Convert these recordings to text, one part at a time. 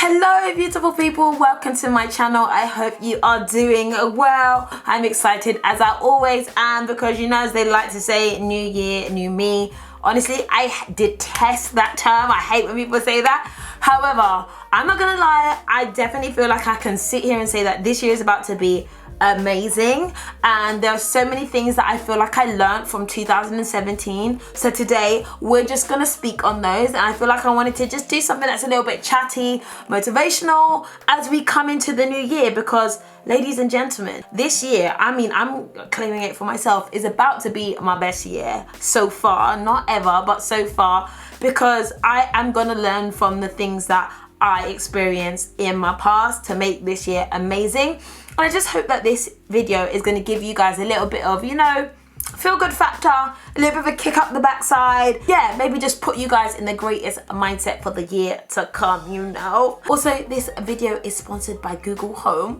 Hello beautiful people, welcome to my channel. I hope you are doing well. I'm excited as I always am because you know, as they like to say, new year, new me. Honestly, I detest that term. I hate when people say that. However, I'm not gonna lie, I definitely feel like I can sit here and say that this year is about to be amazing, and there are so many things that I feel like I learned from 2017. So today we're just gonna speak on those, and I feel like I wanted to just do something that's a little bit chatty, motivational as we come into the new year, because ladies and gentlemen, this year, I mean, I'm claiming it for myself, is about to be my best year so far. Not ever, but so far, because I am gonna learn from the things that I experienced in my past to make this year amazing. And I just hope that this video is going to give you guys a little bit of, you know, feel good factor, a little bit of a kick up the backside. Yeah, maybe just put you guys in the greatest mindset for the year to come, you know. Also, this video is sponsored by Google Home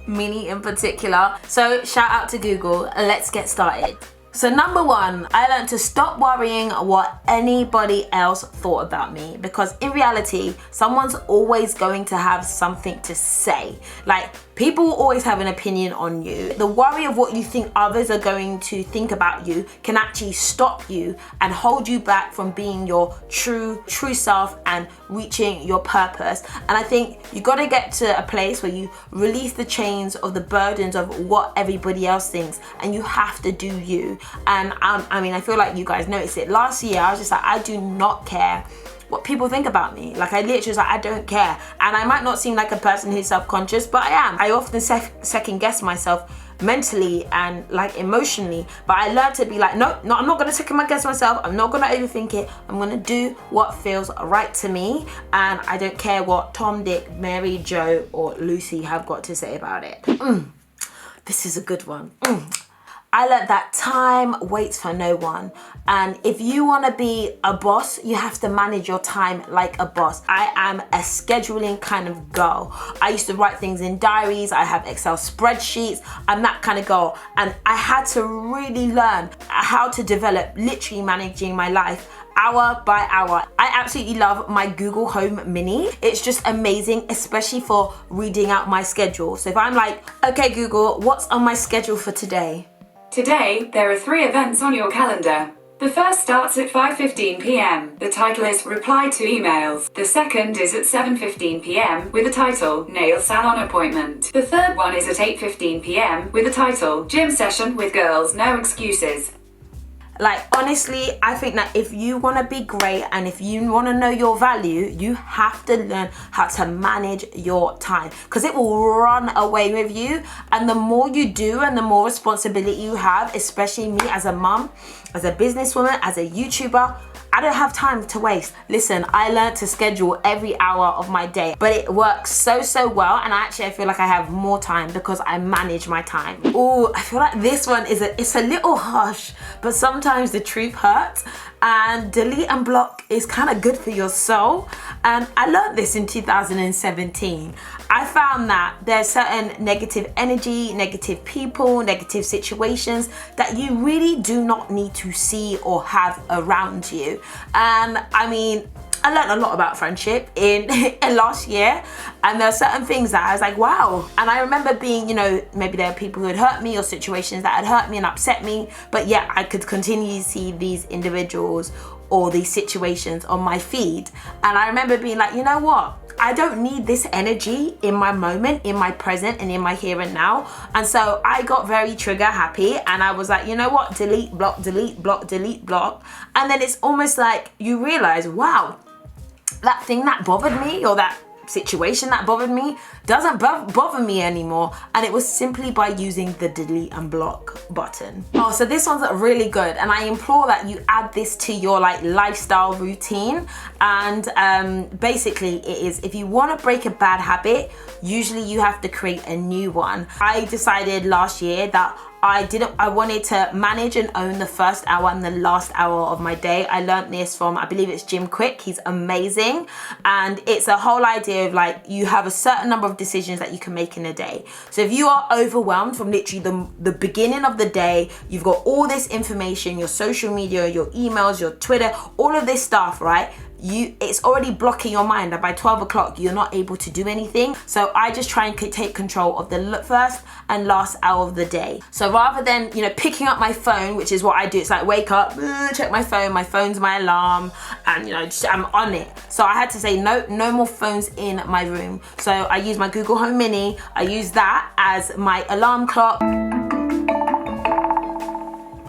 Mini in particular. So shout out to Google. Let's get started. So number one, I learned to stop worrying what anybody else thought about me, because in reality, someone's always going to have something to say. Like, people always have an opinion on you. The worry of what you think others are going to think about you can actually stop you and hold you back from being your true self and reaching your purpose. And I think you got to get to a place where you release the chains of the burdens of what everybody else thinks, and you have to do you. And I mean, I feel like you guys noticed it. Last year, I was just like, I do not care what people think about me. Like, I literally was like, I don't care. And I might not seem like a person who's self-conscious, but I am. I often second guess myself mentally and like emotionally, but I learned to be like, no, I'm not gonna second guess myself. I'm not gonna overthink it. I'm gonna do what feels right to me, and I don't care what Tom, Dick, Mary, Joe, or Lucy have got to say about it. This is a good one. I learned that time waits for no one. And if you want to be a boss, you have to manage your time like a boss. I am a scheduling kind of girl. I used to write things in diaries. I have Excel spreadsheets. I'm that kind of girl. And I had to really learn how to develop literally managing my life hour by hour. I absolutely love my Google Home Mini. It's just amazing, especially for reading out my schedule. So if I'm like, okay, Google, what's on my schedule for today? Today, there are 3 events on your calendar. The first starts at 5:15 p.m. The title is Reply to Emails. The second is at 7:15 p.m. with the title Nail Salon Appointment. The third one is at 8:15 p.m. with the title Gym Session with Girls, No Excuses. Like, honestly, I think that if you want to be great and if you want to know your value, you have to learn how to manage your time, because it will run away with you. And the more you do and the more responsibility you have, especially me as a mum, as a businesswoman, as a YouTuber, I don't have time to waste. Listen, I learned to schedule every hour of my day, but it works so well, and I feel like I have more time because I manage my time. Ooh, I feel like this one it's a little harsh, but sometimes the truth hurts, and delete and block is kind of good for your soul. And I learned this in 2017. I found that there's certain negative energy, negative people, negative situations that you really do not need to see or have around you. And I mean, I learned a lot about friendship in last year, and there are certain things that I was like, wow. And I remember being, you know, maybe there are people who had hurt me or situations that had hurt me and upset me, but yet I could continue to see these individuals or these situations on my feed. And I remember being like, you know what? I don't need this energy in my moment, in my present, and in my here and now. And so I got very trigger happy, and I was like, you know what? Delete, block, delete, block, delete, block. And then it's almost like you realize, wow, that thing that bothered me, or that situation that bothered me, doesn't bother me anymore. And it was simply by using the delete and block button. Oh, so this one's really good, and I implore that you add this to your like lifestyle routine. And basically it is, if you want to break a bad habit, usually you have to create a new one. I decided last year that I wanted to manage and own the first hour and the last hour of my day. I learned this from, I believe it's Jim Quick. He's amazing. And it's a whole idea of like, you have a certain number of decisions that you can make in a day. So if you are overwhelmed from literally the beginning of the day, you've got all this information, your social media, your emails, your Twitter, all of this stuff, right? it's already blocking your mind, and by 12 o'clock you're not able to do anything. So I just try and take control of the first and last hour of the day. So rather than, you know, picking up my phone, which is what I do, it's like wake up, check my phone's my alarm, and, you know, I'm on it. So I had to say no more phones in my room. So I use my Google Home Mini. I use that as my alarm clock.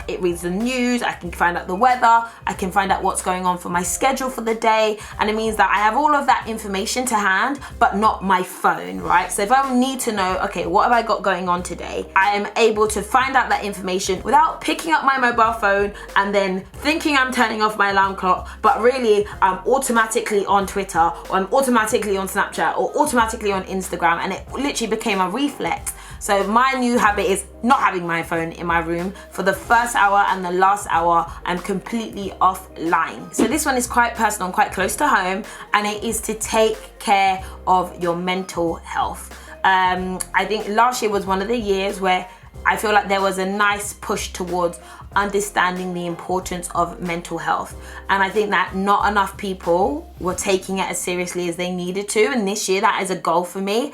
It reads the news, I can find out the weather, I can find out what's going on for my schedule for the day, and it means that I have all of that information to hand, but not my phone, right? So if I need to know, okay, what have I got going on today, I am able to find out that information without picking up my mobile phone and then thinking I'm turning off my alarm clock, but really I'm automatically on Twitter, or I'm automatically on Snapchat, or automatically on Instagram, and it literally became a reflex. So my new habit is not having my phone in my room. For the first hour and the last hour, I'm completely offline. So this one is quite personal and quite close to home, and it is to take care of your mental health. I think last year was one of the years where I feel like there was a nice push towards understanding the importance of mental health, and I think that not enough people were taking it as seriously as they needed to, and this year that is a goal for me.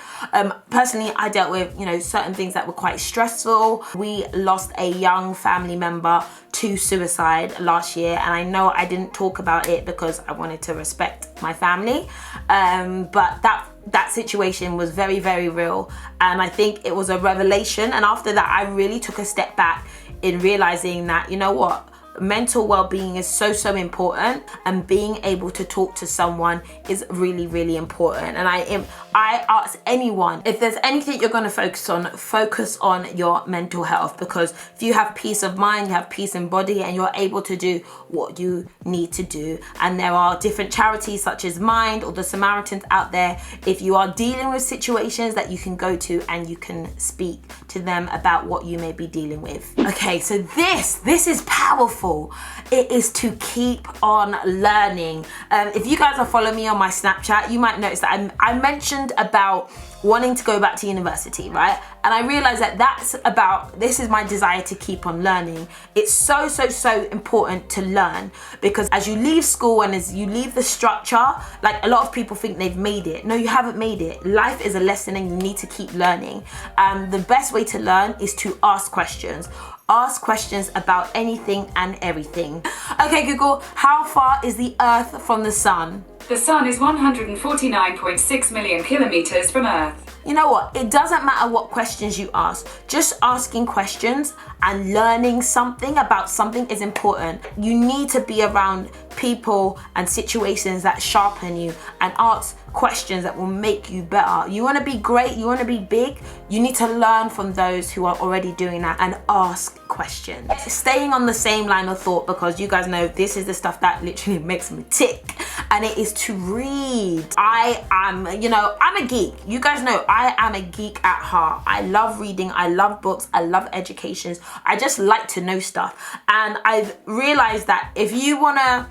Personally, I dealt with, you know, certain things that were quite stressful. We lost a young family member to suicide last year, and I know I didn't talk about it because I wanted to respect my family, but that situation was very, very real, and I think it was a revelation. And after that, I really took a step back in realizing that, you know what, mental well-being is so important, and being able to talk to someone is really, really important. And I ask anyone, if there's anything you're going to focus on your mental health, because if you have peace of mind, you have peace in body, and you're able to do what you need to do. And there are different charities such as Mind or the Samaritans out there, if you are dealing with situations, that you can go to and you can speak to them about what you may be dealing with. Okay, so this is powerful. It is to keep on learning. If you guys are following me on my Snapchat, you might notice that I mentioned about wanting to go back to university, right? And I realized that this is my desire to keep on learning. It's so important to learn, because as you leave school and as you leave the structure, like a lot of people think they've made it. No, you haven't made it. Life is a lesson and you need to keep learning. The best way to learn is to ask questions. Ask questions about anything and everything. Okay, Google, how far is the Earth from the sun? The sun is 149.6 million kilometers from Earth. You know what? It doesn't matter what questions you ask. Just asking questions and learning something about something is important. You need to be around people and situations that sharpen you, and ask questions that will make you better. You want to be great, you want to be big, you need to learn from those who are already doing that and ask questions. Staying on the same line of thought, because you guys know this is the stuff that literally makes me tick, and it is to read. I'm a geek. You guys know I am a geek at heart. I love reading, I love books, I love educations. I just like to know stuff. And I've realized that if you wanna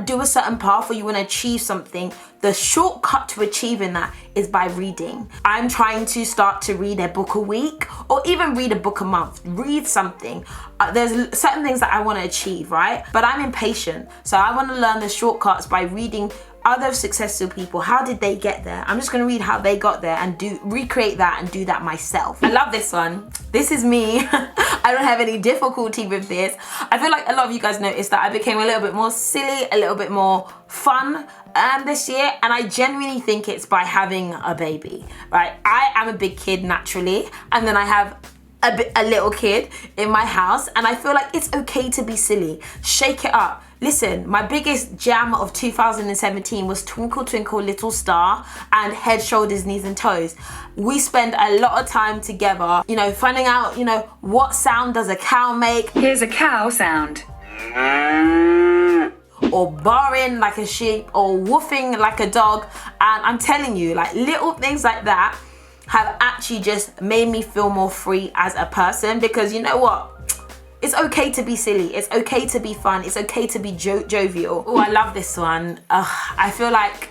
do a certain path, or you wanna achieve something, the shortcut to achieving that is by reading. I'm trying to start to read a book a week, or even read a book a month. Read something. There's certain things that I wanna achieve, right? But I'm impatient. So I wanna learn the shortcuts by reading other successful people. How did they get there? I'm just gonna read how they got there and recreate that and do that myself. I love this one. This is me. I don't have any difficulty with this. I feel like a lot of you guys noticed that I became a little bit more silly, a little bit more fun this year, and I genuinely think it's by having a baby, right? I am a big kid naturally, and then I have a little kid in my house, and I feel like it's okay to be silly. Shake it up. Listen, my biggest jam of 2017 was Twinkle Twinkle Little Star and Head, Shoulders, Knees and Toes. We spend a lot of time together, finding out, what sound does a cow make? Here's a cow sound. Or barring like a sheep, or woofing like a dog. And I'm telling you, like little things like that have actually just made me feel more free as a person, because you know what? It's okay to be silly. It's okay to be fun. It's okay to be jovial. Oh, I love this one. I feel like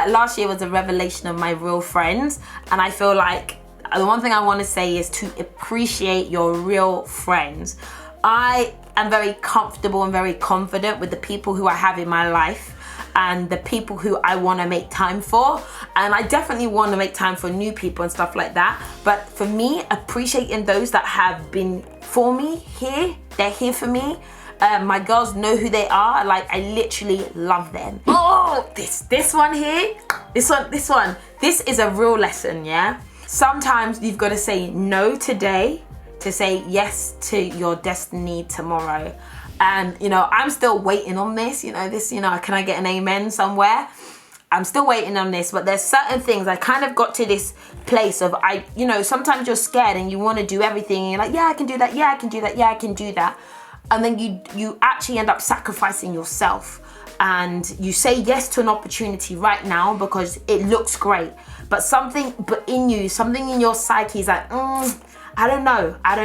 last year was a revelation of my real friends, and I feel like the one thing I want to say is to appreciate your real friends. I am very comfortable and very confident with the people who I have in my life and the people who I want to make time for. And I definitely want to make time for new people and stuff like that. But for me, appreciating those that have been for me here, they're here for me. My girls know who they are. Like, I literally love them. Oh, this one here, this one. This is a real lesson, yeah? Sometimes you've got to say no today to say yes to your destiny tomorrow. And, you know, I'm still waiting on this, can I get an amen somewhere? I'm still waiting on this, but there's certain things I kind of got to this place of, sometimes you're scared and you want to do everything and you're like, yeah, I can do that. Yeah, I can do that. Yeah, I can do that. And then you actually end up sacrificing yourself and you say yes to an opportunity right now because it looks great. But something in your psyche is like, I don't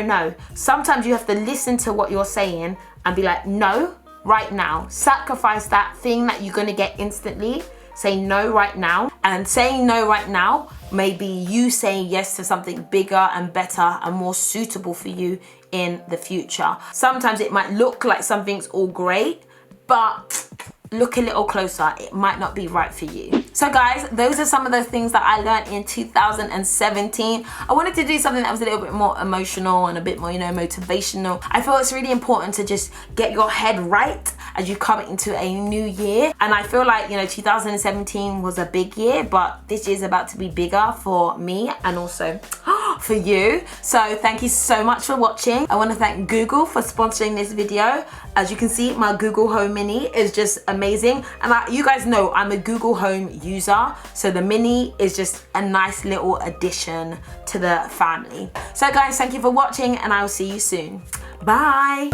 know. Sometimes you have to listen to what you're saying and be like, no, right now. Sacrifice that thing that you're gonna get instantly. Say no right now. And saying no right now may be you saying yes to something bigger and better and more suitable for you in the future. Sometimes it might look like something's all great, but look a little closer, it might not be right for you. So guys, those are some of the things that I learned in 2017. I wanted to do something that was a little bit more emotional and a bit more, motivational. I feel it's really important to just get your head right as you come into a new year. And I feel like, 2017 was a big year, but this year's about to be bigger for me and also for you. So thank you so much for watching. I want to thank Google for sponsoring this video. As you can see, my Google Home Mini is just amazing. And you guys know I'm a Google Home user, so the Mini is just a nice little addition to the family. So guys, thank you for watching and I will see you soon. Bye.